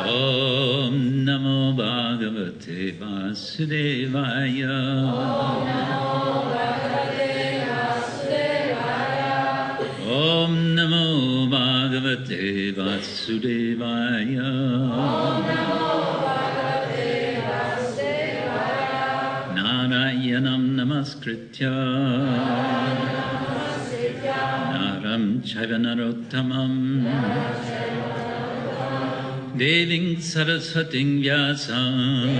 Om Namo Bhagavate Vasudevaya. Om Namo Bhagavate Vasudevaya. Narayanam Namaskritya Naram Chaiva Narottamam Deving Saraswating Vyasam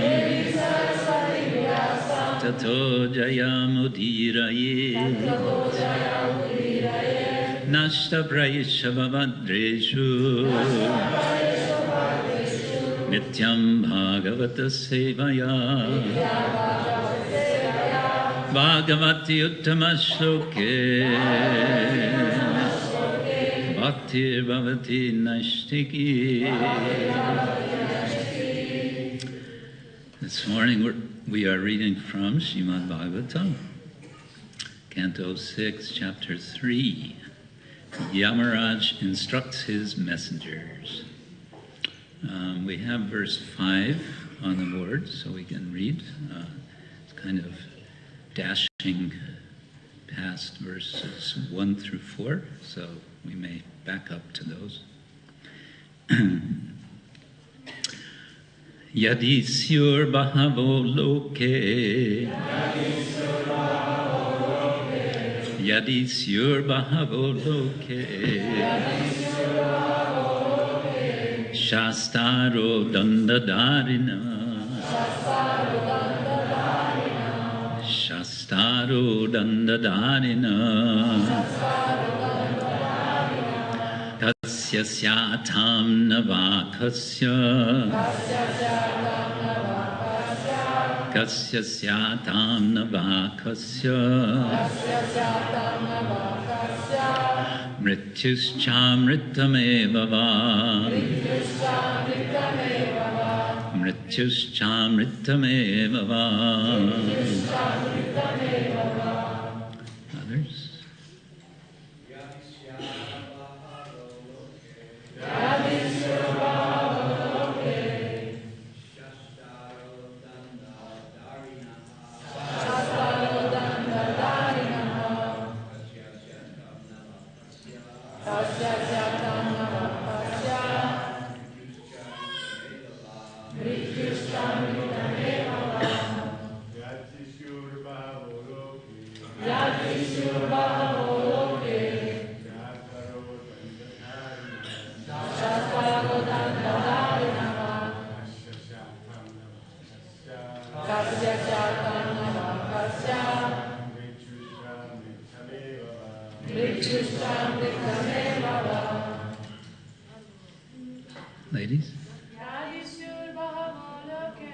Tato Jayamudiraye Nashta Praishavavadreshu Nityam Bhagavata Sevaya Bhagavati Uttama Shloke Bhaktir Bhavati Nashtiki. This morning we are reading from Srimad-Bhagavatam, Canto 6, Chapter 3. Yamaraj instructs his messengers. We have verse 5 on the board, so we can read. It's kind of dashing past verses 1 through 4, so we may back up to those. Yadi syur bahavo loke. Yadi syur bahavo loke. Śāstāro daṇḍa-dhāriṇaḥ. Śāstāro daṇḍa-dhāriṇaḥ. Kasya syātāṁ nava kasya. Kasya syātāṁ nava kasya. Mṛtyuś cāmṛtameva va. Mṛtyuś cāmṛtameva va. Others? Ladies? Yadi syur bahavo loke. Yadi syur bahavo loke. Śāstāro daṇḍa-dhāriṇaḥ. Śāstāro daṇḍa-dhāriṇaḥ. Kasya syātām nava kasya. Kasya syātām nava kasya. Mṛtyuś cāmṛtameva va. Mṛtyuś cāmṛtameva va. Yadi syur bahavo loke.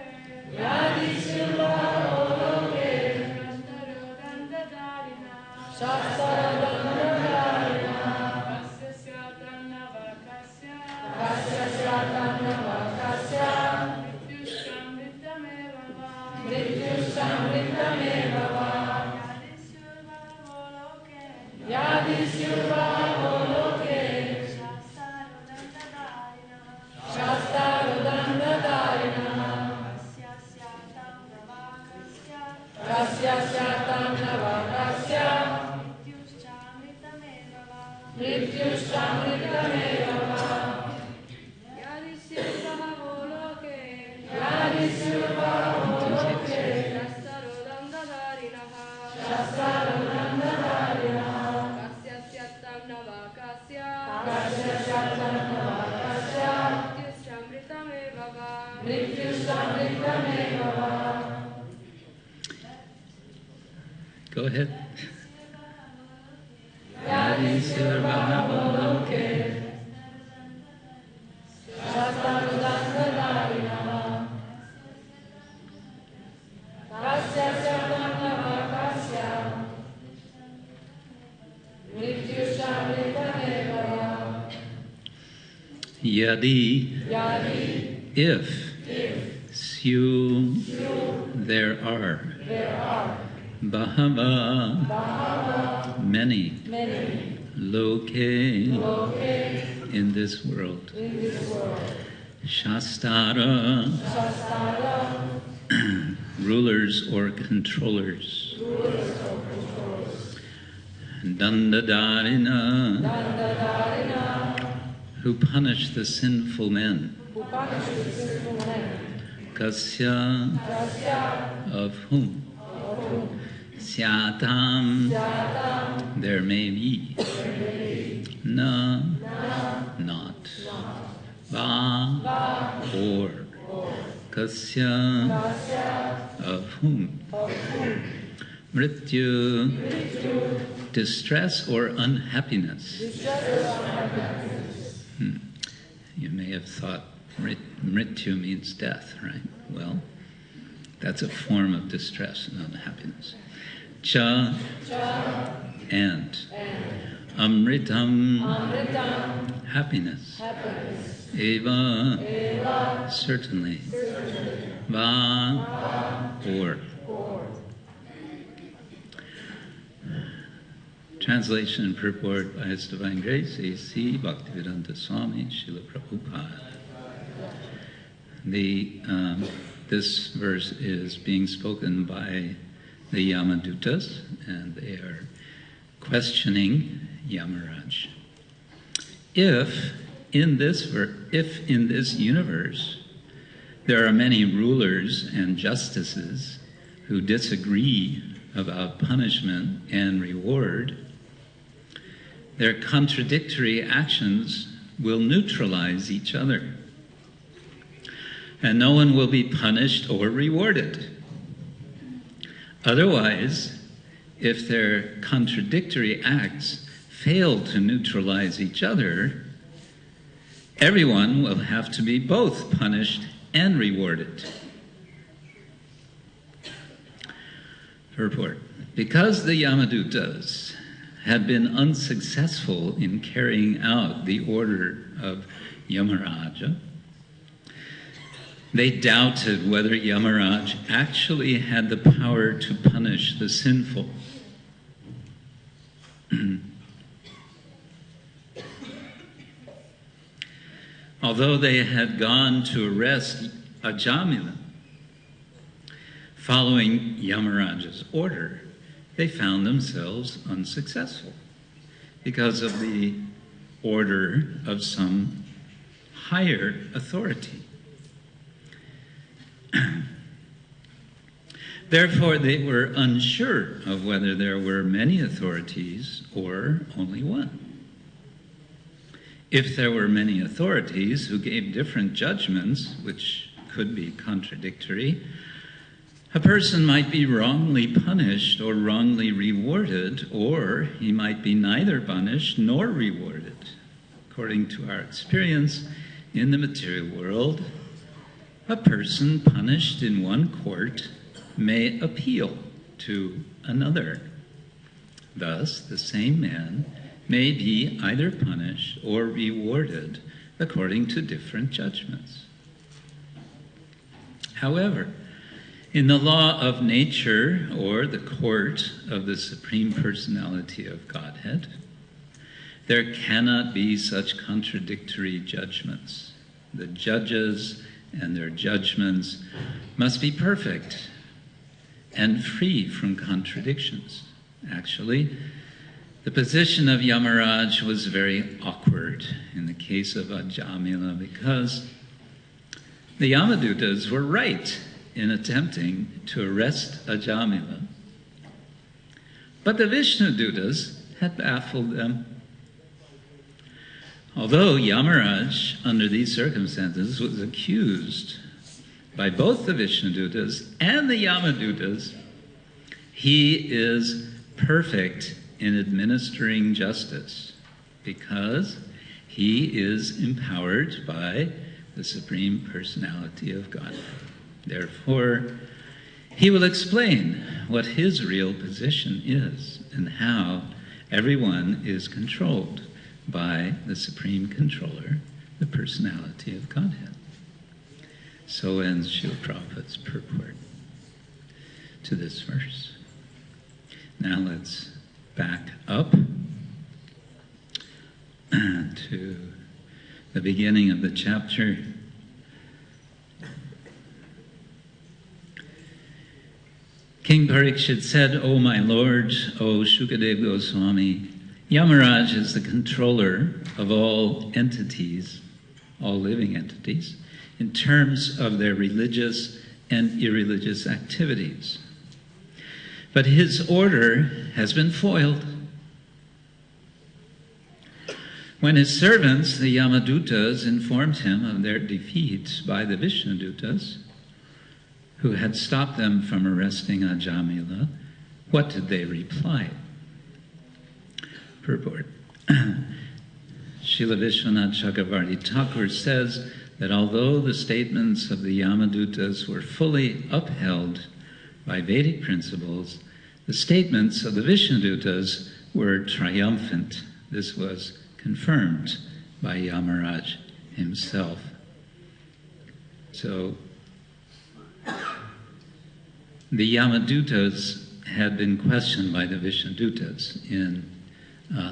Yadi syur bahavo loke. Śāstāro daṇḍa-dhāriṇaḥ. Śāstāro daṇḍa-dhāriṇaḥ. Kasya syātām nava kasya. Kasya syātām nava kasya. Mṛtyuś cāmṛtameva va. Mṛtyuś cāmṛtameva va. Yadi syur bahavo loke. Yadi syur bahavo loke. Śāstāro daṇḍa-dhāriṇaḥ. Śāstāro daṇḍa-dhāriṇaḥ. Kasya syātām nava kasya. Kasya syātām nava kasya. Mṛtyuś cāmṛtameva va. Mṛtyuś cāmṛtameva va. Go ahead. Yadi syur bahavo loke. Śāstāro daṇḍa-dhāriṇaḥ. Kasya syātām nava kasya. Mṛtyuś cāmṛtameva va. Yadi, Yadi, if, syur, there are, bahavaḥ, many, many, loke, in this world. Śāstāro, rulers or controllers. daṇḍa-dhāriṇaḥ, who punish the sinful men. Kasya, of whom? Syātām, there may be. Na, not. Va, or. Kasya, of whom? Mṛtyuḥ, distress or unhappiness. You may have thought mṛtyuḥ means death, right? Well, that's a form of distress and unhappiness. Cha, and. Amṛtam, happiness. Eva, certainly. Va, or. Translation and purport by His Divine Grace, A.C. Bhaktivedanta Swami, Srila Prabhupada. This verse is being spoken by the Yamadutas, and they are questioning Yamaraj. If in this universe there are many rulers and justices who disagree about punishment and reward, their contradictory actions will neutralize each other, and no one will be punished or rewarded. Otherwise, if their contradictory acts fail to neutralize each other, everyone will have to be both punished and rewarded. Purport. Because the Yamadutas had been unsuccessful in carrying out the order of Yamaraja, they doubted whether Yamaraj actually had the power to punish the sinful. Although they had gone to arrest Ajamila, following Yamaraja's order, they found themselves unsuccessful because of the order of some higher authority. Therefore, they were unsure of whether there were many authorities or only one. If there were many authorities who gave different judgments, which could be contradictory, a person might be wrongly punished or wrongly rewarded, or he might be neither punished nor rewarded. According to our experience in the material world, a person punished in one court may appeal to another. Thus, the same man may be either punished or rewarded according to different judgments. However, in the law of nature, or the court of the Supreme Personality of Godhead, there cannot be such contradictory judgments. The judges and their judgments must be perfect and free from contradictions. Actually, the position of Yamaraj was very awkward in the case of Ajamila because the Yamadutas were right in attempting to arrest Ajamila, but the Vishnudutas had baffled them. Although Yamaraj, under these circumstances, was accused by both the Vishnudutas and the Yamadutas, he is perfect in administering justice because he is empowered by the Supreme Personality of Godhead. Therefore, he will explain what his real position is and how everyone is controlled by the Supreme Controller, the Personality of Godhead. So ends Srila Prabhupada's purport to this verse. Now let's back up to the beginning of the chapter. King Parikshit said, "O my lord, O Shukadeva Goswami, Yamaraj is the controller of all entities, all living entities, in terms of their religious and irreligious activities. But his order has been foiled. When his servants, the Yamadutas, informed him of their defeat by the Vishnudutas, who had stopped them from arresting Ajamila, what did they reply?" Purport. Srila Vishwanath Chakravarti Thakur says that although the statements of the Yamadutas were fully upheld by Vedic principles, the statements of the Vishnudutas were triumphant. This was confirmed by Yamaraj himself. So, the Yamadutas had been questioned by the Vishnudutas in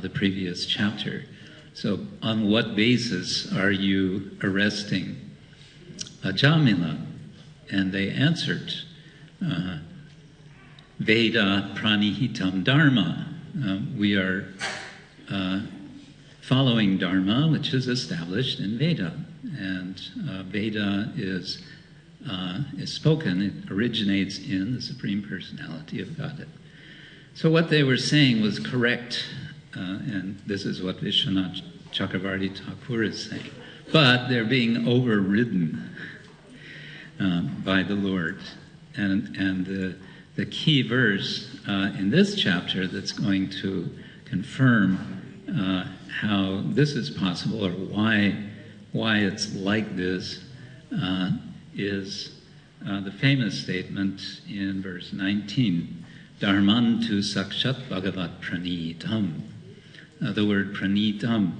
the previous chapter. So, on what basis are you arresting Ajamila? And they answered, Veda pranihitam dharma. We are following dharma, which is established in Veda. And Veda is spoken, it originates in the Supreme Personality of Godhead. So what they were saying was correct, and this is what Vishwanath Chakravarti Thakur is saying. But they're being overridden by the Lord. And the key verse in this chapter that's going to confirm how this is possible, or why it's like this, is the famous statement in verse 19, Dharmantu sakshat bhagavat pranitam. The word pranitam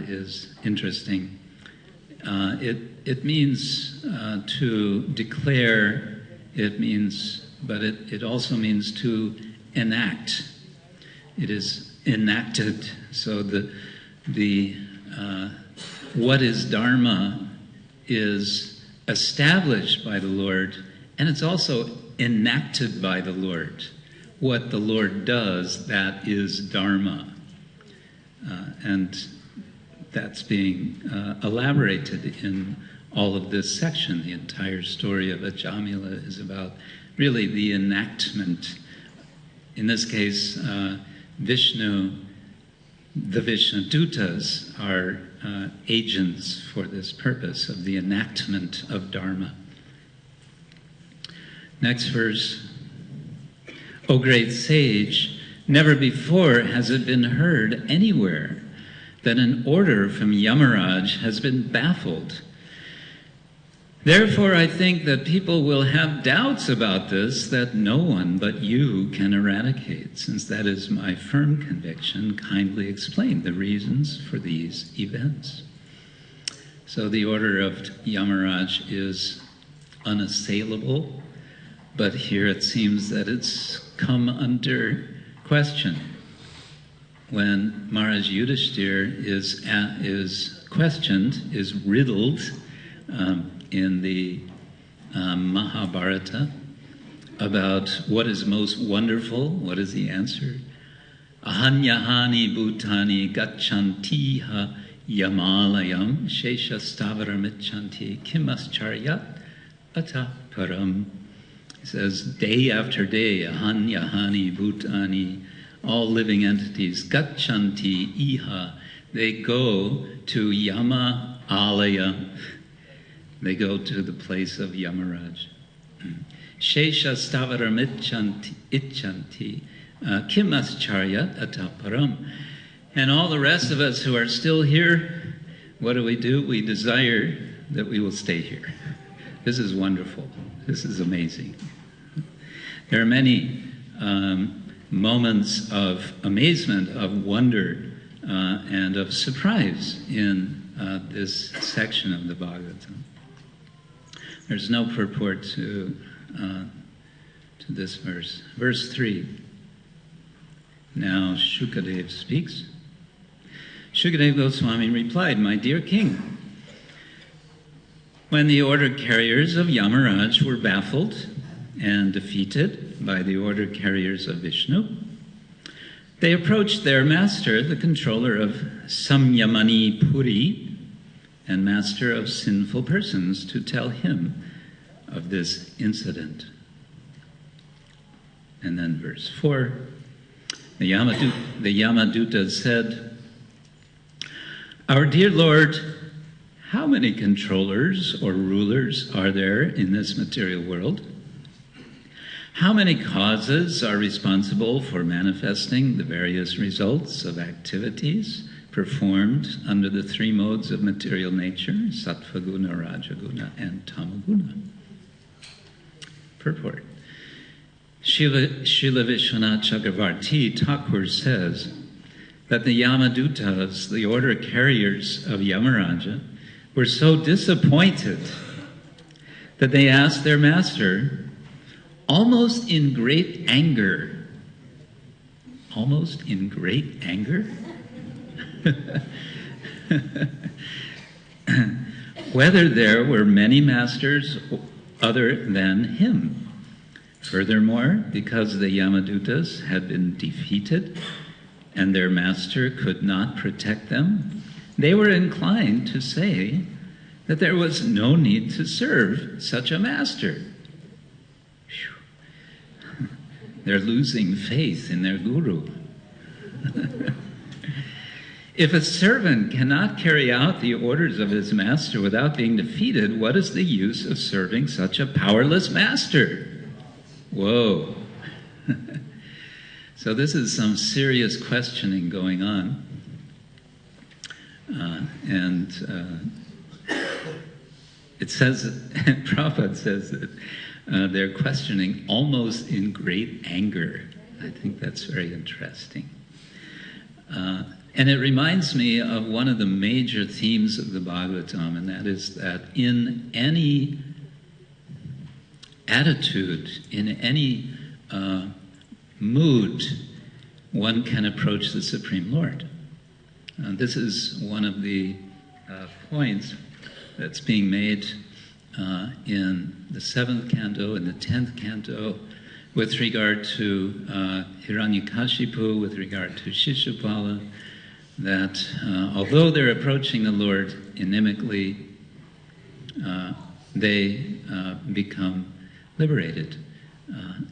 is interesting. It means to declare, but it also means to enact. It is enacted. So what is dharma is established by the Lord, and it's also enacted by the Lord. What the Lord does, that is dharma. And that's being elaborated in all of this section. The entire story of Ajamila is about really the enactment. In this case, Vishnu, the Vishnudutas are agents for this purpose of the enactment of dharma. Next verse. O great sage, never before has it been heard anywhere that an order from Yamaraj has been baffled. Therefore, I think that people will have doubts about this that no one but you can eradicate. Since that is my firm conviction, kindly explain the reasons for these events. So the order of Yamaraj is unassailable, but here it seems that it's come under question. When Maharaj Yudhishthira is questioned, is riddled in the Mahabharata about what is most wonderful, what is the answer? Ahanyahani bhutani gacchantiha yamalayam śāstāro kimascharyat ata param. He says, day after day, ahanyahani bhutani, all living entities, gacchanti iha, they go to Yama Alaya, they go to the place of Yamaraj. Śāstāro ichanti kimascharyat ataparam. And all the rest of us who are still here, what do? We desire that we will stay here. This is wonderful. This is amazing. There are many moments of amazement, of wonder, and of surprise in this section of the Bhagavatam. There's no purport to this verse. Verse 3. Now Shukadeva speaks. Shukadeva Goswami replied, "My dear king, when the order carriers of Yamaraj were baffled and defeated by the order carriers of Vishnu, they approached their master, the controller of Samyamani Puri and master of sinful persons, to tell him of this incident." And then verse 4, the Yamaduta said, "Our dear Lord, how many controllers or rulers are there in this material world? How many causes are responsible for manifesting the various results of activities performed under the three modes of material nature, sattvaguna, rajaguna, and tamaguna?" Purport. Srila Vishwanath Chakravarti Thakur says that the Yamadutas, the order carriers of Yamaraja, were so disappointed that they asked their master, almost in great anger, whether there were many masters other than him. Furthermore, because the Yamadutas had been defeated and their master could not protect them, they were inclined to say that there was no need to serve such a master. They're losing faith in their guru. If a servant cannot carry out the orders of his master without being defeated, what is the use of serving such a powerless master? Whoa. So this is some serious questioning going on. It says, Prabhupada says that they're questioning almost in great anger. I think that's very interesting. And it reminds me of one of the major themes of the Bhagavatam, and that is that in any attitude, in any mood, one can approach the Supreme Lord. This is one of the points that's being made in the 7th canto and the 10th canto with regard to Hiranyakashipu, with regard to Shishupala, that although they're approaching the Lord inimically, they become liberated.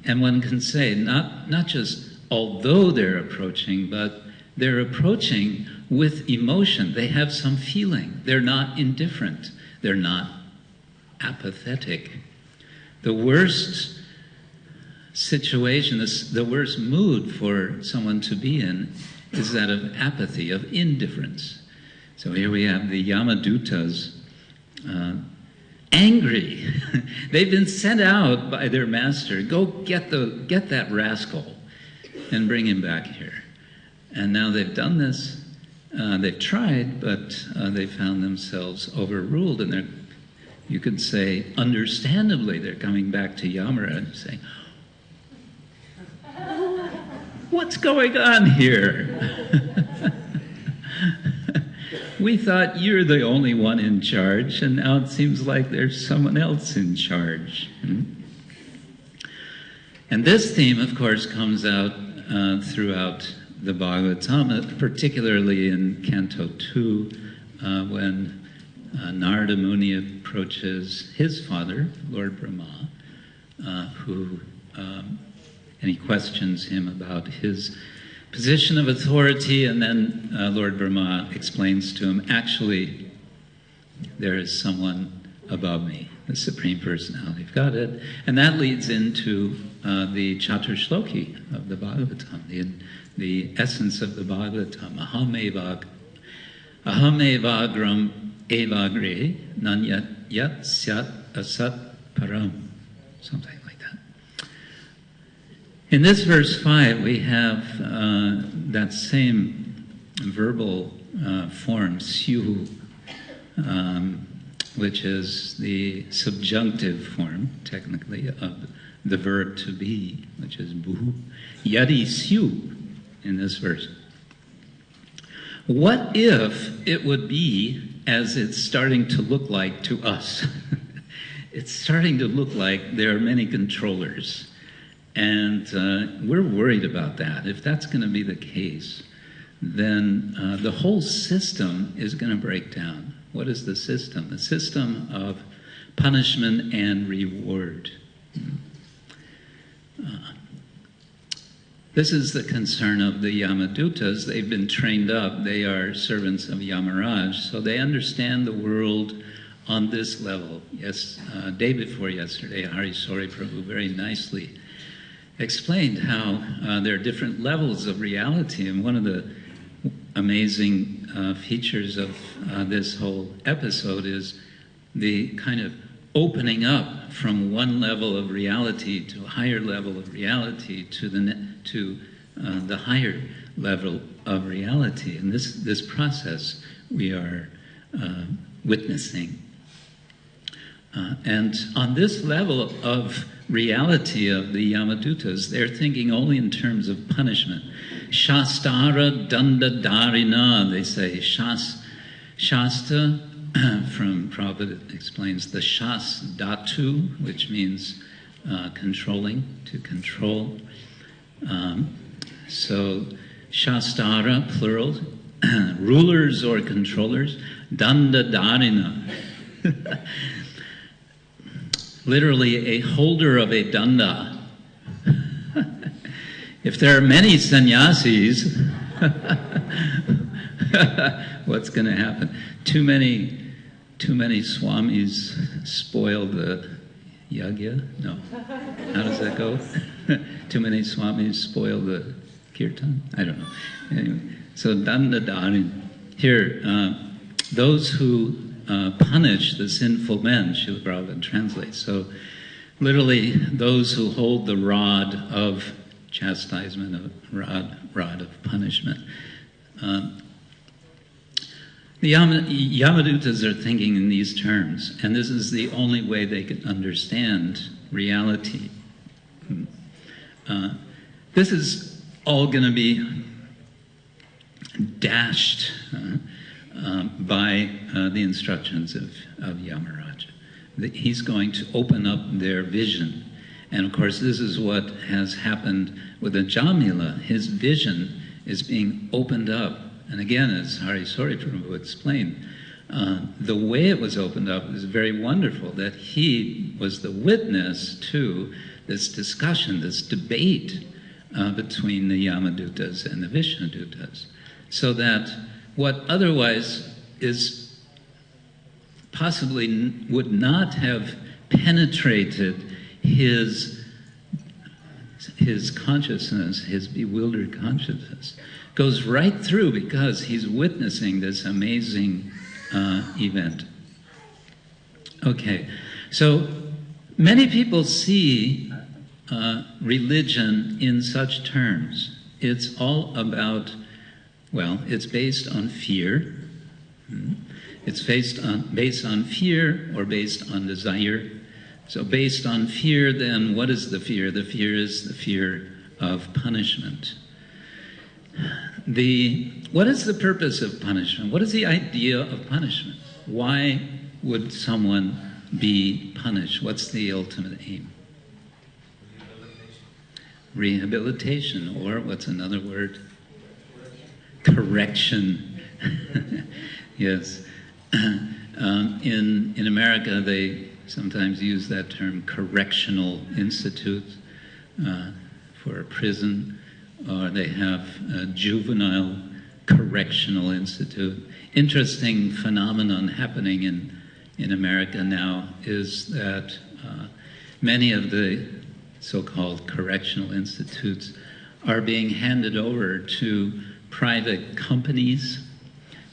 And one can say, not just although they're approaching, but they're approaching with emotion. They have some feeling. They're not indifferent. They're not apathetic. The worst situation, the worst mood for someone to be in is that of apathy, of indifference. So here we have the Yamadutas, angry. They've been sent out by their master. Go get that rascal and bring him back here. And now they've done this. They've tried, but they found themselves overruled. And you could say, understandably, they're coming back to Yamara and saying, "What's going on here? We thought you're the only one in charge, and now it seems like there's someone else in charge." And this theme, of course, comes out throughout the Bhagavatam, particularly in Canto 2, when Narada Muni approaches his father, Lord Brahma, and he questions him about his position of authority, and then Lord Brahma explains to him, actually, there is someone above me, the Supreme Personality of Godhead. And that leads into the Chaturshloki of the Bhagavatam, the essence of the Bhagavatam. Aham evagram evagre nanyat yat syat asat param. Something like that. In this verse 5, we have that same verbal form, syuḥ, which is the subjunctive form, technically, of the verb to be, which is bhu. Yadi syuḥ in this verse. what if it would be as it's starting to look like to us? It's starting to look like there are many controllers. And we're worried about that. If that's going to be the case, then the whole system is going to break down. What is the system? The system of punishment and reward. This is the concern of the Yamadutas. They've been trained up. They are servants of Yamaraj, so they understand the world on this level. Yes, day before yesterday, Hari Sori Prabhu very nicely explained how there are different levels of reality, and one of the amazing features of this whole episode is the kind of opening up from one level of reality to a higher level of reality to the higher level of reality. And this process we are witnessing. And on this level of reality of the Yamadutas, they're thinking only in terms of punishment. Śāstāro daṇḍa-dhāriṇaḥ, they say. Shasta, from Prabhupada explains the shas dhatu, which means controlling, to control. So śāstāro, plural, rulers or controllers, daṇḍa-dhāriṇaḥ. Literally a holder of a daṇḍa. If there are many sannyasis, what's going to happen? Too many swamis spoil the yagya? No. How does that go? Too many swamis spoil the kirtan? I don't know. Anyway, so daṇḍa-dhāriṇaḥ. Here, those who punish the sinful men, Srila Prabhupada translates. So literally those who hold the rod of chastisement, a rod of punishment. The Yamadutas are thinking in these terms, and this is the only way they can understand reality. This is all going to be dashed by the instructions of Yamaraj. He's going to open up their vision. And of course, this is what has happened with the Jamila. His vision is being opened up. And again, as Hari Sori Prabhu explained, the way it was opened up is very wonderful, that he was the witness to this discussion, this debate between the Yamadutas and the Vishnudutas. So that what otherwise is possibly would not have penetrated his consciousness, his bewildered consciousness, goes right through because he's witnessing this amazing event. Okay, so many people see religion in such terms. It's all about, well, it's based on fear. It's based on fear or based on desire. So based on fear, then what is the fear? The fear is the fear of punishment. What is the purpose of punishment? What is the idea of punishment? Why would someone be punished? What's the ultimate aim? Rehabilitation, or what's another word? Correction. Yes. In America, they sometimes use that term, correctional institute, for a prison, or they have a juvenile correctional institute. Interesting phenomenon happening in America now is that many of the so-called correctional institutes are being handed over to private companies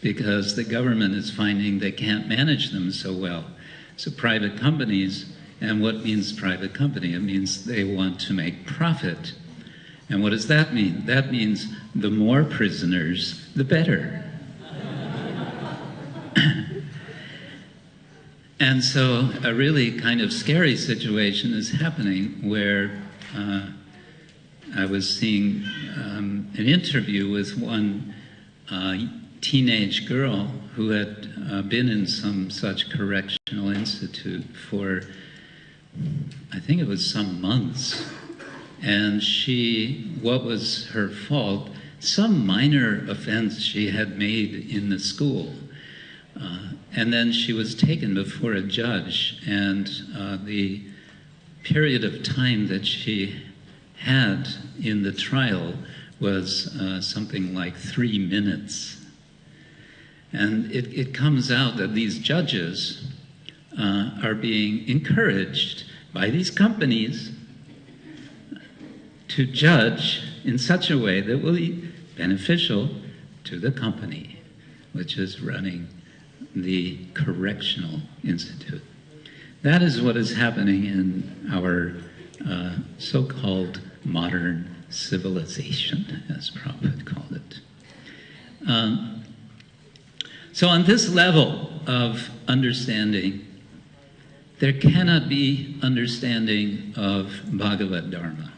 because the government is finding they can't manage them so well. So private companies, and what means private company? It means they want to make profit. And what does that mean? That means the more prisoners, the better. And so a really kind of scary situation is happening where I was seeing an interview with one teenage girl who had been in some such correctional institute for, I think it was some months. And what was her fault? Some minor offense she had made in the school. And then she was taken before a judge, and the period of time that she had in the trial was something like 3 minutes. And it comes out that these judges are being encouraged by these companies to judge in such a way that will be beneficial to the company, which is running the correctional institute. That is what is happening in our so-called modern civilization, as Prabhupada called it. So on this level of understanding, there cannot be understanding of Bhagavad Dharma.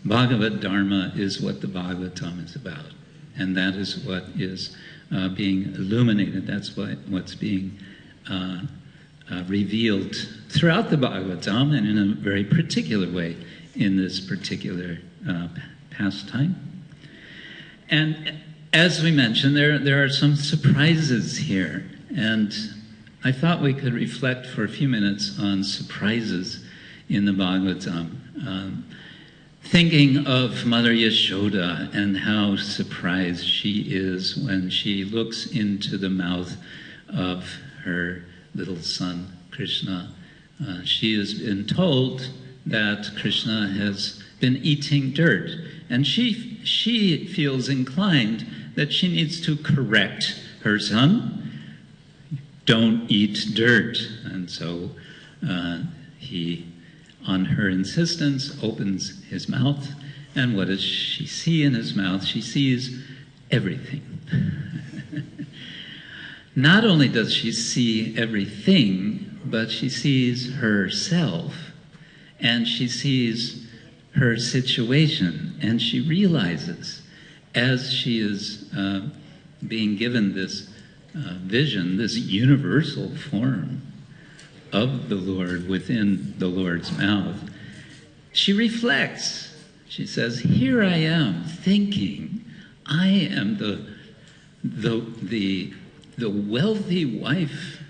Bhagavad Dharma is what the Bhagavatam is about, and that is what is being illuminated. That's what's being revealed throughout the Bhagavatam, and in a very particular way in this particular pastime. And as we mentioned, there are some surprises here, and I thought we could reflect for a few minutes on surprises in the Bhagavatam. Thinking of Mother Yashoda and how surprised she is when she looks into the mouth of her little son, Krishna. She has been told that Krishna has been eating dirt, and she feels inclined that she needs to correct her son. Don't eat dirt. And so he, on her insistence, opens his mouth, and what does she see in his mouth? She sees everything. Not only does she see everything, but she sees herself, and she sees her situation, and she realizes, as she is being given this vision, this universal form of the Lord within the Lord's mouth, she reflects. She says, here I am thinking I am the wealthy wife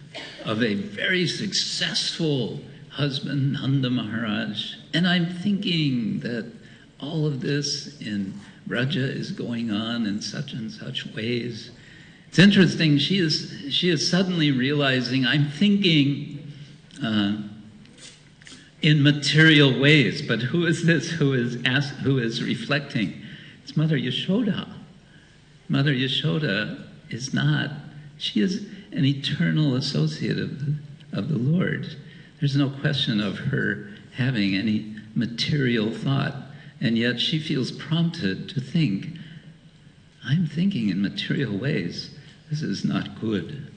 of a very successful husband, Nanda Maharaj, and I'm thinking that all of this in Braja is going on in such and such ways. It's interesting, she is suddenly realizing I'm thinking in material ways, but who is this who is reflecting? It's Mother Yashoda. Mother Yashoda is not, she is an eternal associate of the Lord. There's no question of her having any material thought, and yet she feels prompted to think, I'm thinking in material ways. This is not good.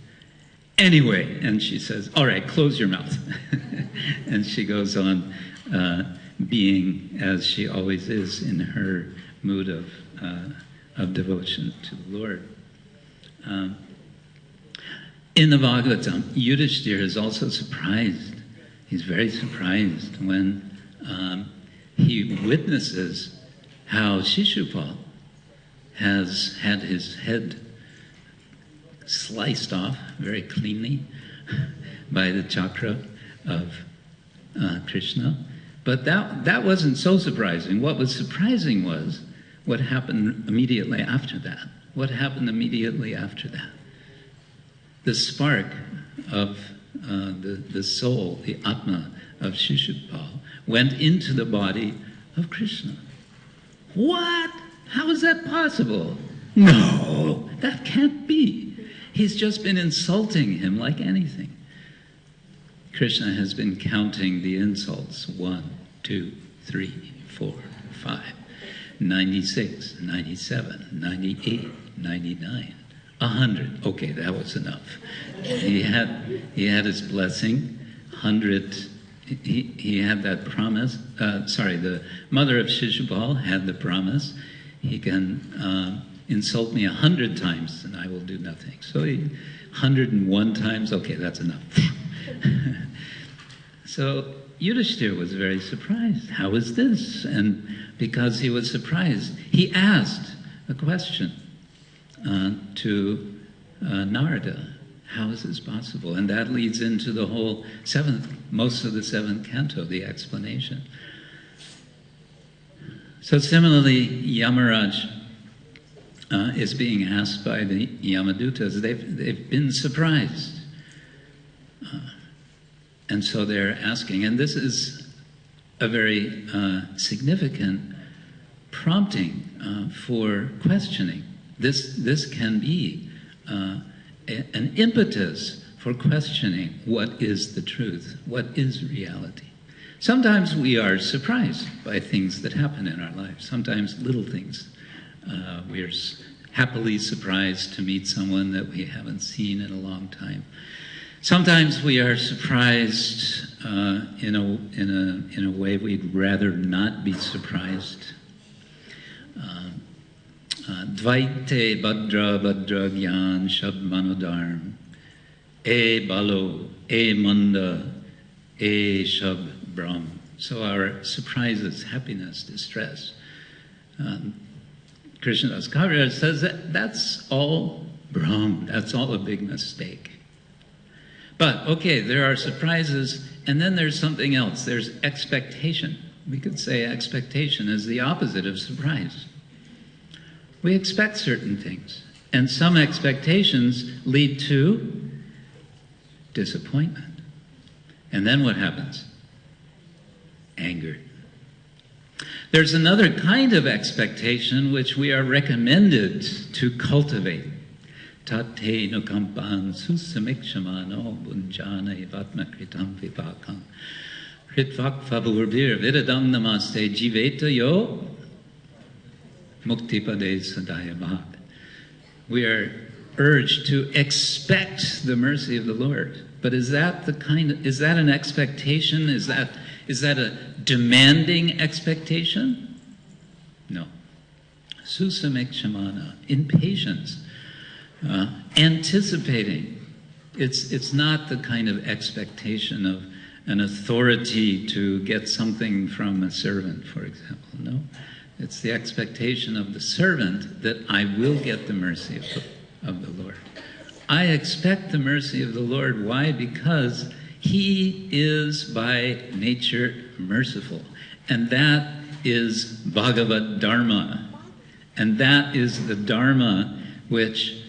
Anyway, and she says, all right, close your mouth. And she goes on being as she always is in her mood of devotion to the Lord. In the Bhagavatam, Yudhishthira is also surprised. He's very surprised when he witnesses how Shishupal has had his head sliced off very cleanly by the chakra of Krishna. But that wasn't so surprising. What was surprising was what happened immediately after that. What happened immediately after that? The spark of the soul, the Atma of Shishupal, went into the body of Krishna. What? How is that possible? No, that can't be. He's just been insulting him like anything. Krishna has been counting the insults. 1, 2, 3, 4, 5, 96, 97, 98, 99, 100. Okay, that was enough. He had his blessing. 100. He had that promise. The mother of Shishupal had the promise. He can insult me 100 times and I will do nothing. So 101 times, okay, that's enough. So Yudhishthira was very surprised. How is this? And because he was surprised, he asked a question to Narada. How is this possible? And that leads into the whole most of the 7th canto, the explanation. So similarly, Yamaraj is being asked by the Yamadutas. They've been surprised. And so they're asking, and this is a very significant prompting for questioning. This can be an impetus for questioning what is the truth, what is reality. Sometimes we are surprised by things that happen in our lives, sometimes little things. We are happily surprised to meet someone that we haven't seen in a long time. Sometimes we are surprised in a way we'd rather not be surprised. Dvaite Badra Badra Gyan Shab Manodharm E Balo E Manda E Shab Brahm. So our surprises, happiness, distress. Krishna Kshetra says that's all Brahm, that's all a big mistake. But, okay, there are surprises, and then there's something else. There's expectation. We could say expectation is the opposite of surprise. We expect certain things, and some expectations lead to disappointment. And then what happens? Anger. There's another kind of expectation which we are recommended to cultivate. Tate no kampan susamikshmano bunjana evatma kritam vipakam kritvak favurbir vidadam namaste jiveta yo muktipade sadayabhat. We are urged to expect the mercy of the Lord. But is that an expectation? Is that a demanding expectation? No. Susamikshmana, impatience. Anticipating. It's not the kind of expectation of an authority to get something from a servant, for example. No. It's the expectation of the servant that I will get the mercy of the Lord. I expect the mercy of the Lord. Why? Because He is by nature merciful. And that is Bhagavad Dharma. And that is the Dharma which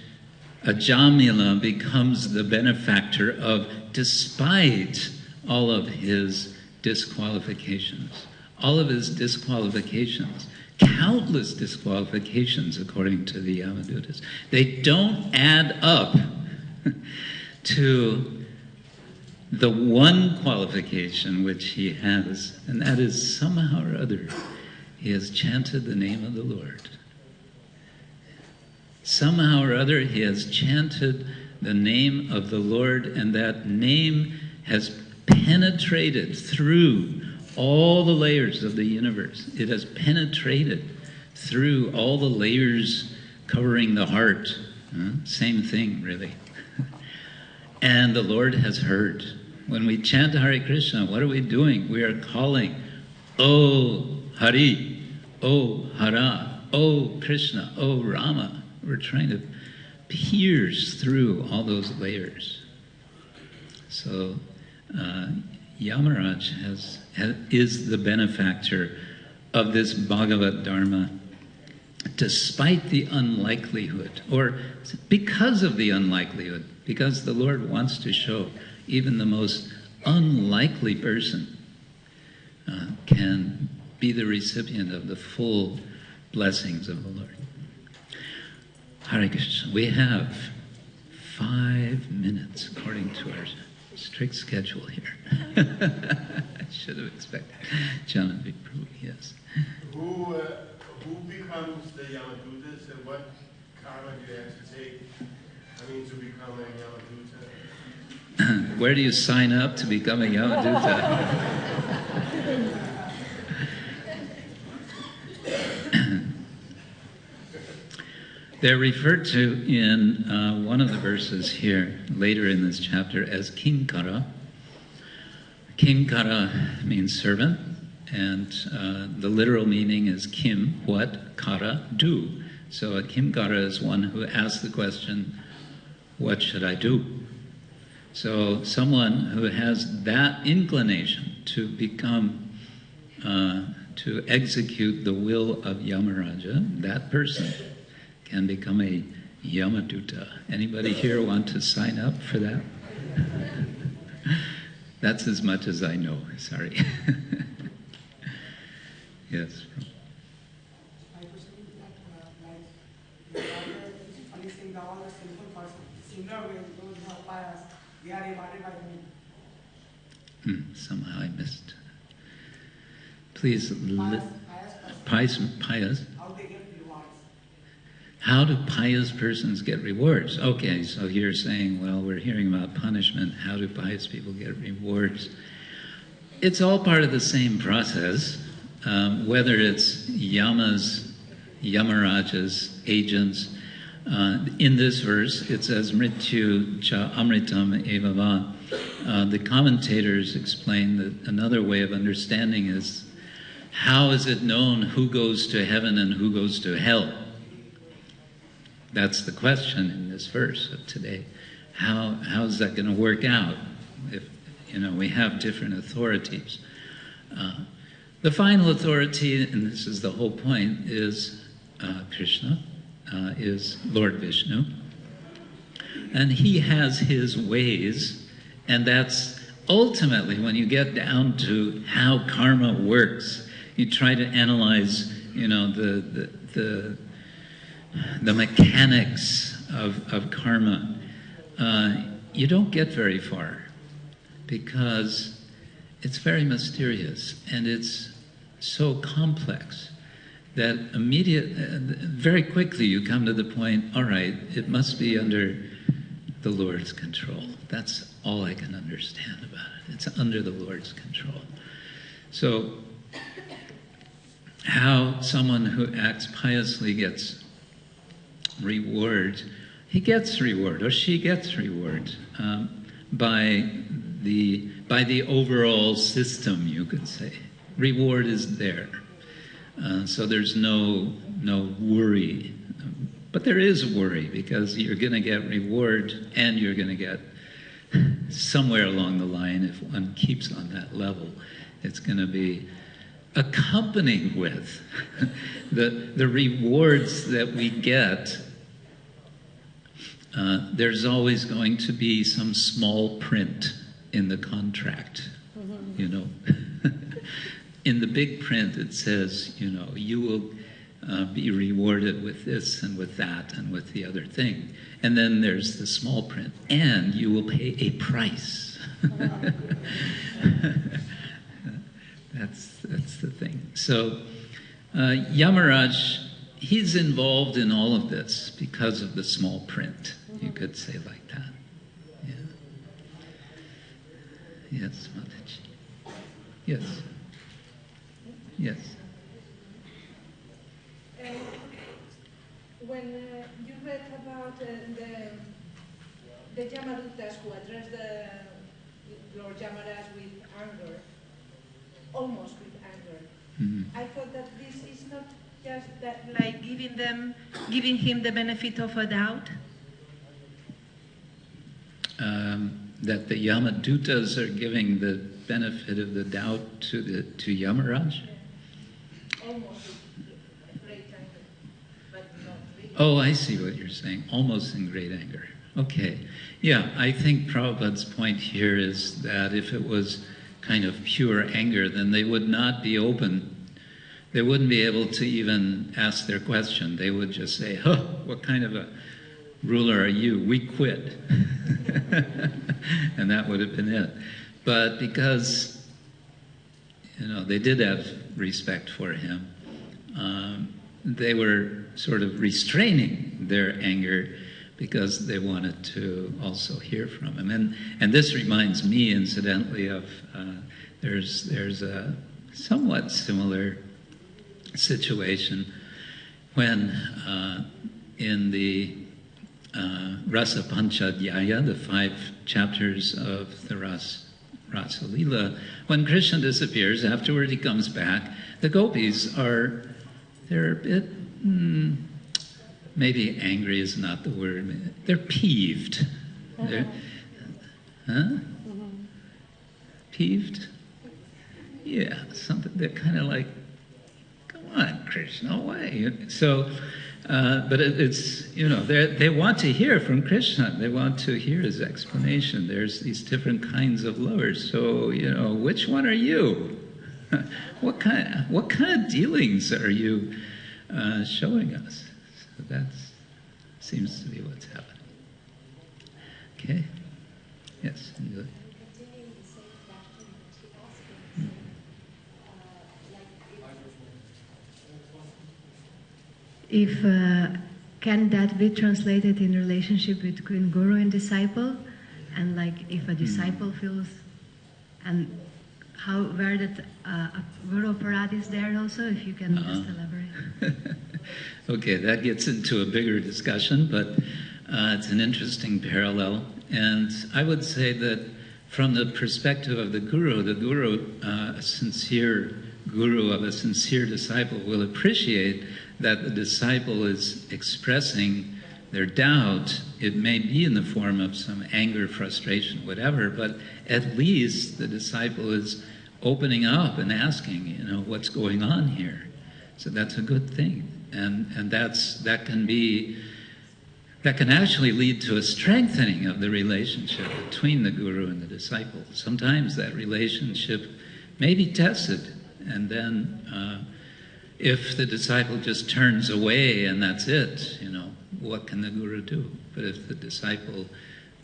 Ajamila becomes the benefactor of despite all of his disqualifications. All of his disqualifications, countless disqualifications according to the Yamadutas, they don't add up to the one qualification which he has, and that is somehow or other he has chanted the name of the Lord. Somehow or other, he has chanted the name of the Lord, and that name has penetrated through all the layers of the universe. It has penetrated through all the layers covering the heart. Same thing, really. And the Lord has heard. When we chant Hare Krishna, what are we doing? We are calling, O Hari, O Hara, O Krishna, O Rama. We're trying to pierce through all those layers. So Yamaraj is the benefactor of this Bhagavad Dharma, despite the unlikelihood, or because of the unlikelihood, because the Lord wants to show even the most unlikely person can be the recipient of the full blessings of the Lord. Hare Krishna. We have 5 minutes according to our strict schedule here. I should have expected. John Prabhu, yes. Who becomes the Yamadutas, and what karma do you have to take, to become a Yamaduta? Where do you sign up to become a Yamaduta? They're referred to in one of the verses here, later in this chapter, as kinkara. Kinkara means servant, and the literal meaning is kim, what, kara, do. So a kinkara is one who asks the question, what should I do? So someone who has that inclination to become, to execute the will of Yamaraja, that person can become a Yamaduta. Anybody here want to sign up for that? That's as much as I know, sorry. Yes. My question is that, policing all the sinful persons, similar way, those who are pious, they are rewarded by whom? Somehow I missed. Please, Pious pious. how they get rewards. How do pious persons get rewards? Okay, so you're saying, well, we're hearing about punishment. How do pious people get rewards? It's all part of the same process. Whether it's Yamaraja's agents. In this verse, it says, mṛtyuḥ cha amṛtam evava. The commentators explain that another way of understanding is, how is it known who goes to heaven and who goes to hell? That's the question in this verse of today. How's that going to work out if, we have different authorities? The final authority, and this is the whole point, is Krishna, is Lord Vishnu. And he has his ways, and that's ultimately, when you get down to how karma works, you try to analyze, the mechanics of karma. You don't get very far, because it's very mysterious, and it's so complex that very quickly you come to the point, all right, it must be under the Lord's control. That's all I can understand about it. It's under the Lord's control. So, how someone who acts piously gets reward, he gets reward, or she gets reward, by the overall system, you could say. Reward is there. So there's no worry. But there is worry, because you're going to get reward, and you're going to get somewhere along the line, if one keeps on that level, it's going to be accompanying with the rewards that we get. There's always going to be some small print in the contract, In the big print it says, you will be rewarded with this and with that and with the other thing. And then there's the small print, and you will pay a price. That's the thing. So Yamaraj, he's involved in all of this because of the small print. You could say like that. Yeah. Yes, Mataji. Yes. Yes. When you read about the Yamadutas who address the Lord Yamaraj with anger, almost with anger, I thought that this is not just that, like giving him the benefit of a doubt. That the Yamadutas are giving the benefit of the doubt to Yamaraj? Almost with great anger, but not really. Oh, I see what you're saying. Almost in great anger. Okay. Yeah, I think Prabhupada's point here is that if it was kind of pure anger, then they would not be open. They wouldn't be able to even ask their question. They would just say, what kind of a ruler are you? We quit. And that would have been it. But because, they did have respect for him, they were sort of restraining their anger because they wanted to also hear from him. And this reminds me, incidentally, of there's a somewhat similar situation when in the Rasa Panchadhyaya, the 5 chapters of the Rasa Lila, when Krishna disappears, afterward he comes back, the gopis they're a bit, maybe angry is not the word, they're peeved. Peeved? Yeah, something, they're kind of like, come on, Krishna, why? So, but it's, they want to hear from Krishna. They want to hear his explanation. There's these different kinds of lovers. So, which one are you? What kind of dealings are you showing us? So that seems to be what's happening. Okay? Yes, good. If can that be translated in relationship between guru and disciple, and like if a disciple feels, and where that guru aparad is there also, if you can just elaborate. Okay, that gets into a bigger discussion, but it's an interesting parallel, and I would say that from the perspective of the guru, a sincere guru of a sincere disciple will appreciate that the disciple is expressing their doubt. It may be in the form of some anger, frustration, whatever, but at least the disciple is opening up and asking, what's going on here? So that's a good thing. And that can actually lead to a strengthening of the relationship between the guru and the disciple. Sometimes that relationship may be tested, and then if the disciple just turns away and that's it, what can the guru do? But if the disciple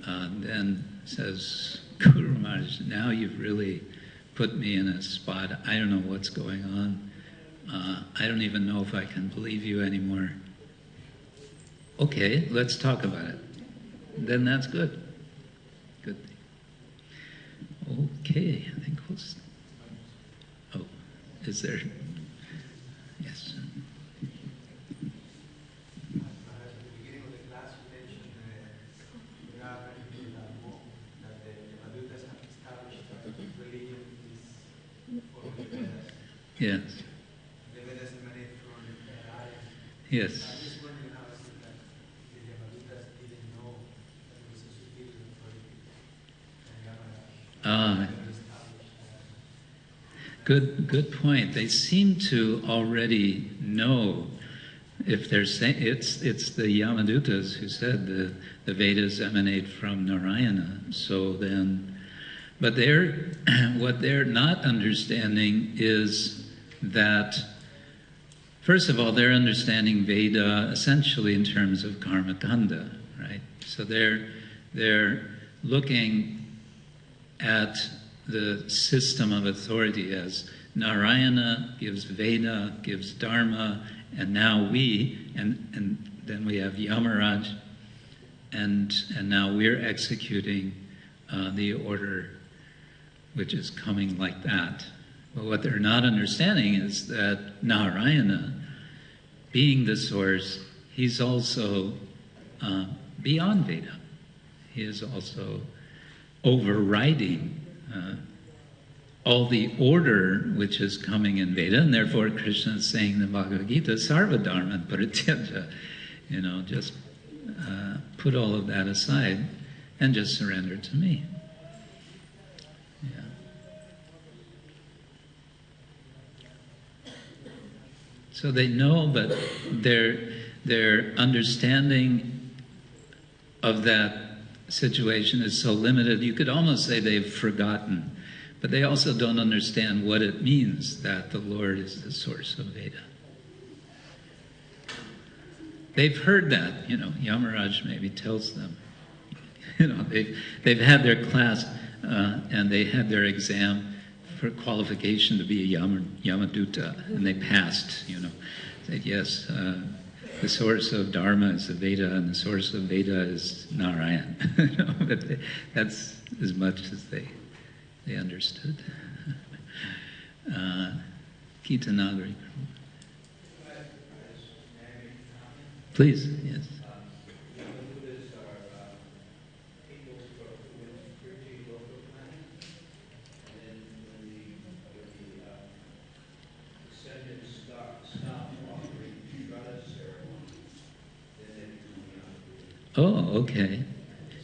then says, Guru Maharaj, now you've really put me in a spot, I don't know what's going on, I don't even know if I can believe you anymore. Okay, let's talk about it. Then that's good. Good thing. Okay, I think we'll... Oh, is there... Yes. Yes. Yes. Good point. They seem to already know. If they're saying it's the Yamadutas who said the Vedas emanate from Narayana. So then, but what they're not understanding is that, first of all, they're understanding Veda essentially in terms of karma kanda, right? So they're looking at the system of authority as Narayana gives Veda, gives Dharma, and now and then we have Yamaraj, and now we're executing the order which is coming like that. But what they're not understanding is that Narayana, being the source, he's also beyond Veda. He is also overriding all the order which is coming in Veda, and therefore Krishna is saying in the Bhagavad Gita, Sarva Dharma Parityaja, just put all of that aside and just surrender to me. Yeah. So they know, but their understanding of that situation is so limited, you could almost say they've forgotten. But they also don't understand what it means that the Lord is the source of Veda. They've heard that, Yamaraj maybe tells them. They've had their class and they had their exam for qualification to be a Yamaduta, and they passed, said yes, the source of Dharma is the Veda, and the source of Veda is Narayan. But that's as much as they understood. Gita Nagari. Please, yes. Yamadutas are people who went to pretty local planet, and then when the descendants stop offering Shraddha ceremony, then they become Yamadutas. Oh, okay.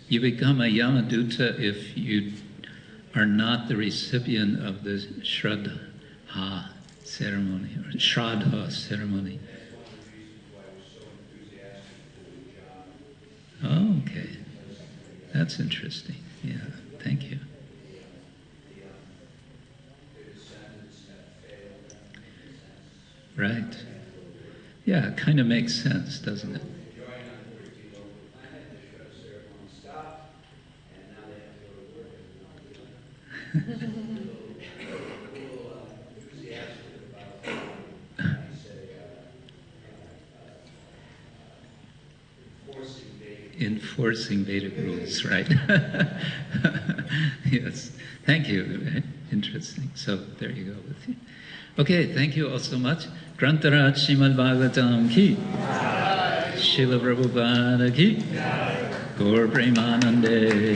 You become a Yamaduta if you are not the recipient of the Shraddha ceremony, or Shraddha ceremony. That's one of the reasons why we're so enthusiastic to do the job. Oh, okay. That's interesting. Yeah, thank you. The descendants have failed them in a sense. Right. Yeah, it kind of makes sense, doesn't it? Enjoying on the pretty local planet, the Shraddha ceremony stopped, and now they have to go to work and not doing it. A little enthusiastic about, how you say, Enforcing Vedic rules, right? Yes. Thank you. Interesting. So there you go with you. Okay, thank you all so much. Grantaraj Srimad-Bhagavatam ki. Srila Prabhupada ki. Gaur Premanande.